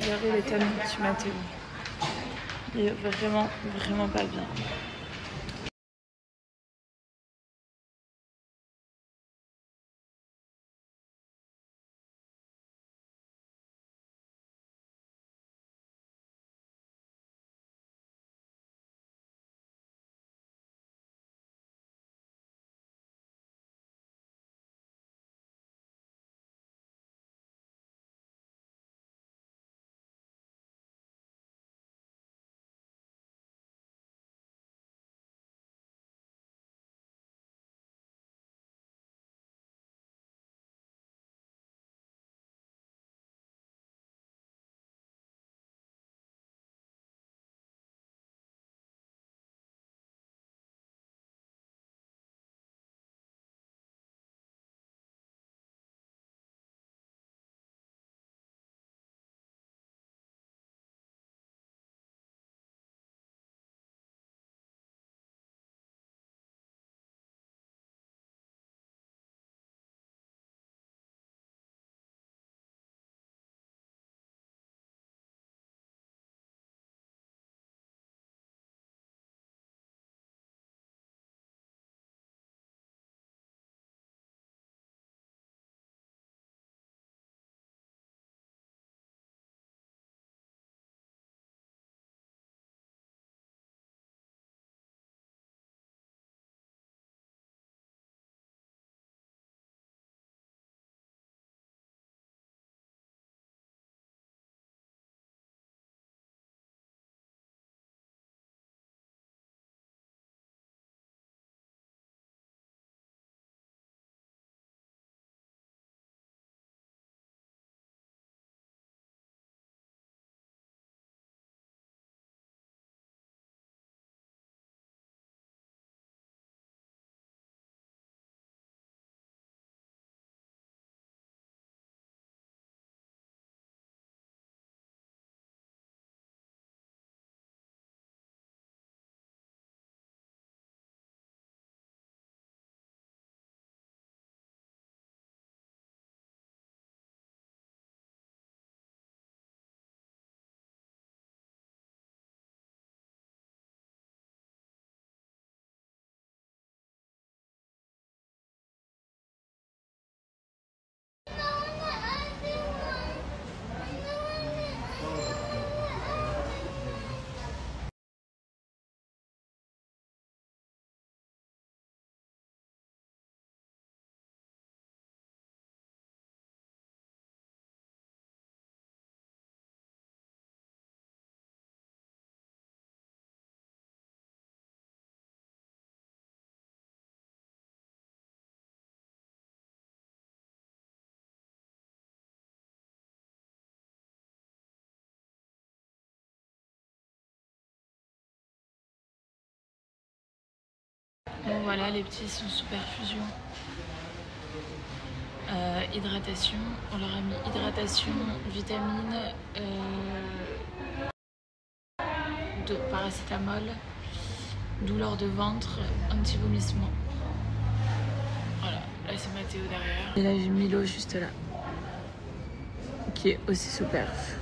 Regardez l'état de mon petit Mathéo. Il est vraiment, vraiment pas bien. Bon voilà, les petits sont sous perfusion. Hydratation, on leur a mis hydratation, vitamines, de paracétamol, douleur de ventre, anti-vomissement. Voilà, là c'est Mathéo derrière. Et là j'ai Milo juste là, qui est aussi sous perf.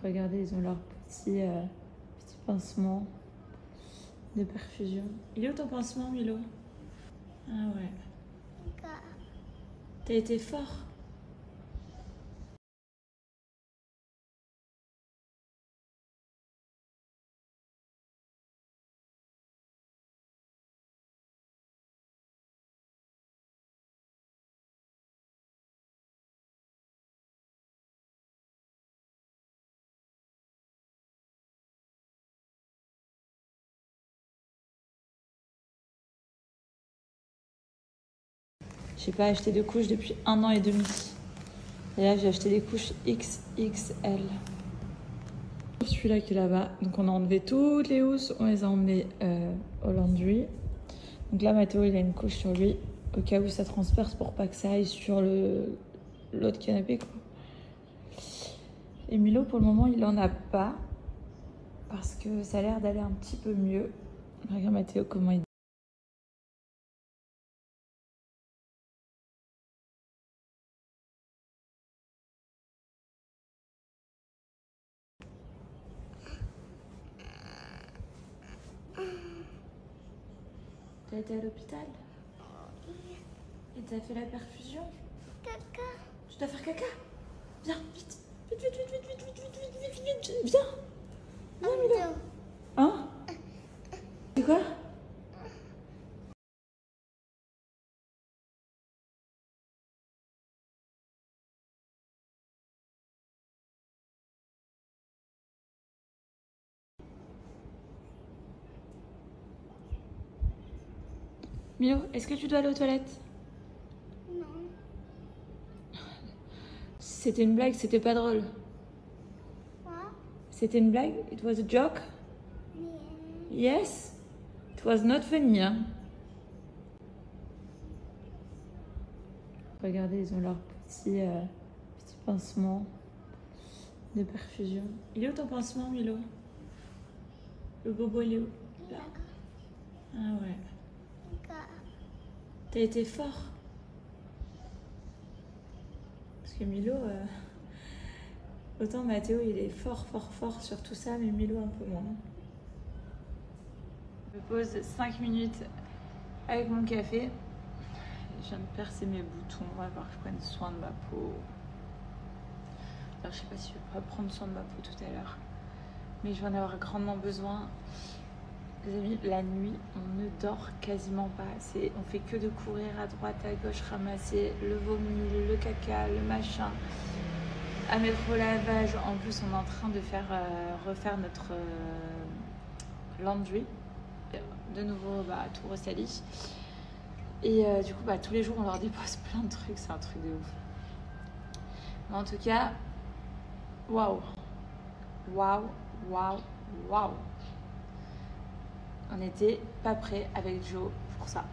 Regardez, ils ont leur petit pincement de perfusion. Il est où ton pansement, Milo? Ah ouais. T'as été fort. J'ai pas acheté de couches depuis 1 an et demi. Et là, j'ai acheté des couches XXL. Celui-là qui est là-bas. Donc, on a enlevé toutes les housses. On les a emmenées au laundry. Donc là, Mathéo, il a une couche sur lui. Au cas où ça transperce pour pas que ça aille sur l'autre canapé, quoi. Et Milo, pour le moment, il en a pas. Parce que ça a l'air d'aller un petit peu mieux. Regarde Mathéo, comment il... T'as été à l'hôpital? Et t'as fait la perfusion? Caca. Tu dois faire caca? Viens, vite. Vite, vite, vite, vite, vite, vite, vite, vite, vite, vite. Viens. Viens, Milo. Hein? C'est quoi? Milo, est-ce que tu dois aller aux toilettes? Non. C'était une blague, c'était pas drôle. Quoi? C'était une blague? It was a joke? Yes? It was not funny, hein? Regardez, ils ont leur petit pincement de perfusion. Il est où ton pansement, Milo? Le bobo, il est où? Là. Ah ouais. T'as été fort. Parce que Milo, autant Mathéo, il est fort, fort, fort sur tout ça, mais Milo un peu moins. Je me pose 5 minutes avec mon café. Je viens de percer mes boutons. On va voir que je prenne soin de ma peau. Alors, je sais pas si je vais pas prendre soin de ma peau tout à l'heure, mais je vais en avoir grandement besoin. Les amis, la nuit, on ne dort quasiment pas. On fait que de courir à droite, à gauche, ramasser le vomi, le caca, le machin, à mettre au lavage. En plus, on est en train de refaire notre laundry. De nouveau, tout resali. Et du coup, tous les jours, on leur dépose plein de trucs. C'est un truc de ouf. Mais en tout cas, waouh. Waouh, waouh, waouh. On n'était pas prêt avec Joe pour ça.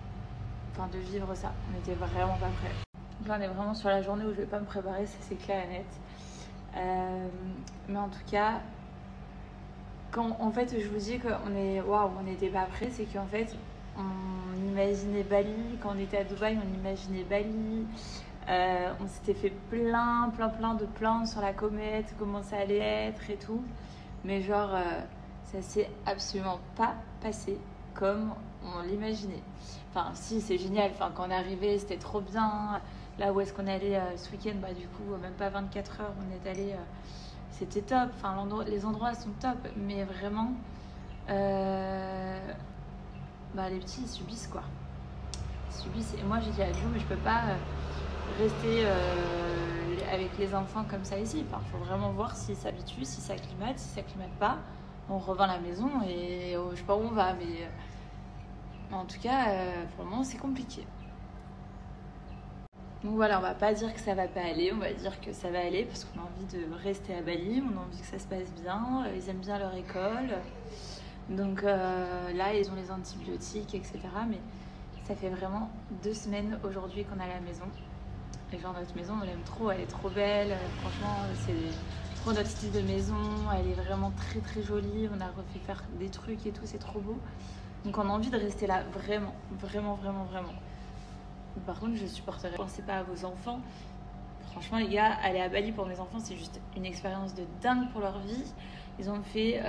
Enfin, de vivre ça. On n'était vraiment pas prêt. Donc là, on est vraiment sur la journée où je vais pas me préparer, ça c'est clair et net. Mais en tout cas, quand en fait je vous dis on n'était pas prêt, c'est qu'en fait on imaginait Bali. Quand on était à Dubaï, on imaginait Bali. On s'était fait plein de plans sur la comète, comment ça allait être et tout. Mais genre, ça s'est absolument pas passé comme on l'imaginait. Enfin, si, c'est génial. Enfin, quand on est arrivé, c'était trop bien. Là où est-ce qu'on allait ce week-end, du coup, même pas 24 heures, on est allé. C'était top. Enfin, les endroits sont top. Mais vraiment, les petits, ils subissent, quoi. Ils subissent. Et moi, j'ai dit à Joe, mais je peux pas rester avec les enfants comme ça ici. Enfin, faut vraiment voir s'ils s'habituent, si ça climate, si ça climate pas. On revend la maison et je sais pas où on va, mais en tout cas, pour le moment, c'est compliqué. Donc voilà, on va pas dire que ça va pas aller, on va dire que ça va aller parce qu'on a envie de rester à Bali, on a envie que ça se passe bien, ils aiment bien leur école. Donc là, ils ont les antibiotiques, etc. Mais ça fait vraiment 2 semaines aujourd'hui qu'on est à la maison. Et genre, notre maison, on l'aime trop, elle est trop belle. Franchement, c'est trop notre style de maison. Elle est vraiment très très jolie. On a refait faire des trucs et tout, c'est trop beau. Donc on a envie de rester là, vraiment, vraiment, vraiment, vraiment. Par contre, je supporterais. Pensez pas à vos enfants. Franchement, les gars, aller à Bali pour mes enfants, c'est juste une expérience de dingue pour leur vie. Ils ont fait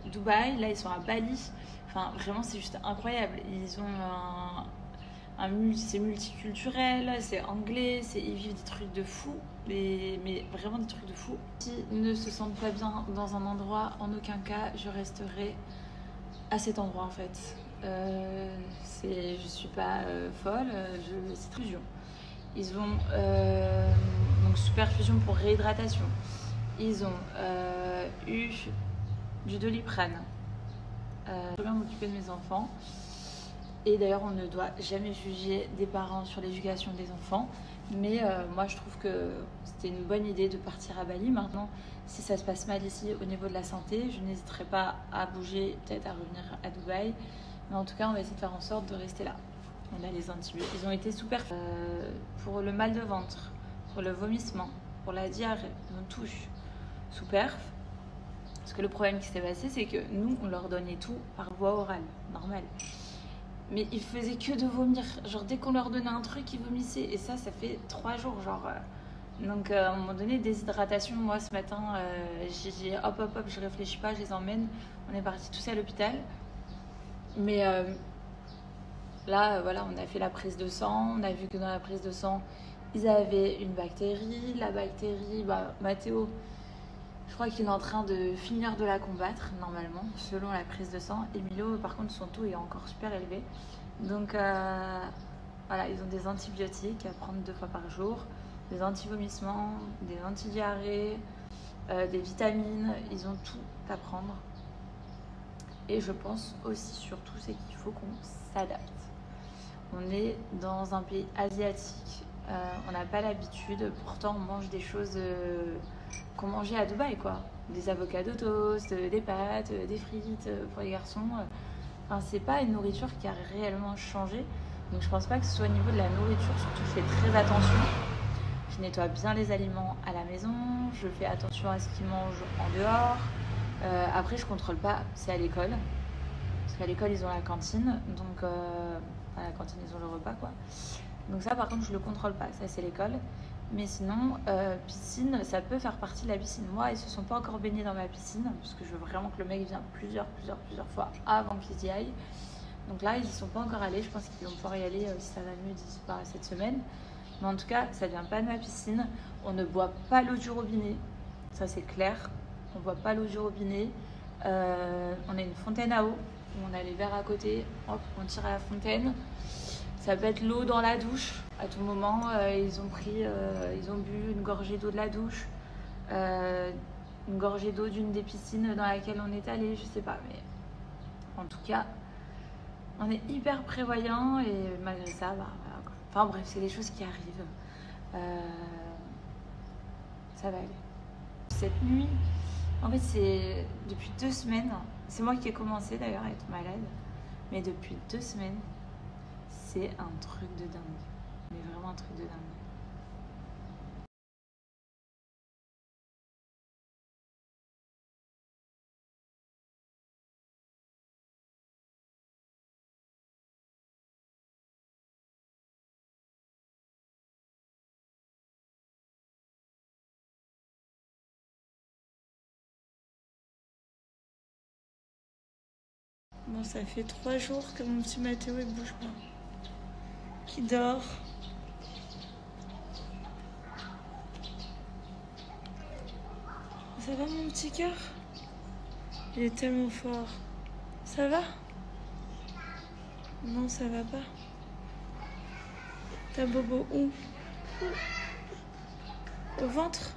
Dubaï, là ils sont à Bali. Enfin, vraiment, c'est juste incroyable. Ils ont c'est multiculturel, c'est anglais, ils vivent des trucs de fou, mais vraiment des trucs de fou. S'ils ne se sentent pas bien dans un endroit, en aucun cas, je resterai à cet endroit en fait. Je suis pas folle, c'est fusion. Ils ont donc super fusion pour réhydratation. Ils ont eu du Doliprane. Je vais bien m'occuper de mes enfants. Et d'ailleurs, on ne doit jamais juger des parents sur l'éducation des enfants. Mais moi, je trouve que c'était une bonne idée de partir à Bali. Maintenant, si ça se passe mal ici au niveau de la santé, je n'hésiterai pas à bouger, peut-être à revenir à Dubaï. Mais en tout cas, on va essayer de faire en sorte de rester là. On a les antibiotiques. Ils ont été super pour le mal de ventre, pour le vomissement, pour la diarrhée. Ils ont tout eu sous perf. Parce que le problème qui s'est passé, c'est que nous, on leur donnait tout par voie orale, normal. Mais ils faisaient que de vomir. Genre, dès qu'on leur donnait un truc, ils vomissaient. Et ça fait 3 jours, genre. Donc, à un moment donné, déshydratation. Moi, ce matin, j'ai dit hop, je réfléchis pas, je les emmène. On est partis tous à l'hôpital. Mais là, voilà, on a fait la prise de sang. On a vu que dans la prise de sang, ils avaient une bactérie. La bactérie, Mathéo, je crois qu'il est en train de finir de la combattre, normalement, selon la prise de sang. Et Milo, par contre, son taux est encore super élevé. Donc, voilà, ils ont des antibiotiques à prendre 2 fois par jour, des anti-vomissements, des anti-diarrhées, des vitamines. Ils ont tout à prendre. Et je pense aussi, surtout, c'est qu'il faut qu'on s'adapte. On est dans un pays asiatique. On n'a pas l'habitude. Pourtant, on mange des choses qu'on mangeait à Dubaï, quoi. Des avocados toast, des pâtes, des frites pour les garçons. Enfin, c'est pas une nourriture qui a réellement changé. Donc, je pense pas que ce soit au niveau de la nourriture. Surtout, je fais très attention. Je nettoie bien les aliments à la maison. Je fais attention à ce qu'ils mangent en dehors. Après, je contrôle pas. C'est à l'école. Parce qu'à l'école, ils ont la cantine. Donc, à la cantine, ils ont le repas, quoi. Donc ça, par contre, je le contrôle pas. Ça, c'est l'école. Mais sinon, piscine, ça peut faire partie de la piscine. Moi, ils se sont pas encore baignés dans ma piscine, parce que je veux vraiment que le mec vienne plusieurs fois avant qu'ils y aillent. Donc là, ils y sont pas encore allés. Je pense qu'ils vont pouvoir y aller si ça va mieux d'ici par cette semaine. Mais en tout cas, ça vient pas de ma piscine. On ne boit pas l'eau du robinet. Ça, c'est clair. On boit pas l'eau du robinet. On a une fontaine à eau. On a les verres à côté. Hop, on tire à la fontaine. Ça peut être l'eau dans la douche. À tout moment, ils ont bu une gorgée d'eau de la douche, une gorgée d'eau d'une des piscines dans laquelle on est allé, je sais pas. Mais en tout cas, on est hyper prévoyant et malgré ça, voilà, quoi. Enfin bref, c'est des choses qui arrivent. Ça va aller. Cette nuit, en fait, c'est depuis 2 semaines. C'est moi qui ai commencé d'ailleurs à être malade, mais depuis 2 semaines. C'est un truc de dingue. Mais vraiment un truc de dingue. Bon, ça fait 3 jours que mon petit Mathéo il bouge pas. Qui dort. Ça va mon petit cœur? Il est tellement fort. Ça va? Non, ça va pas. T'as bobo où? Au ventre?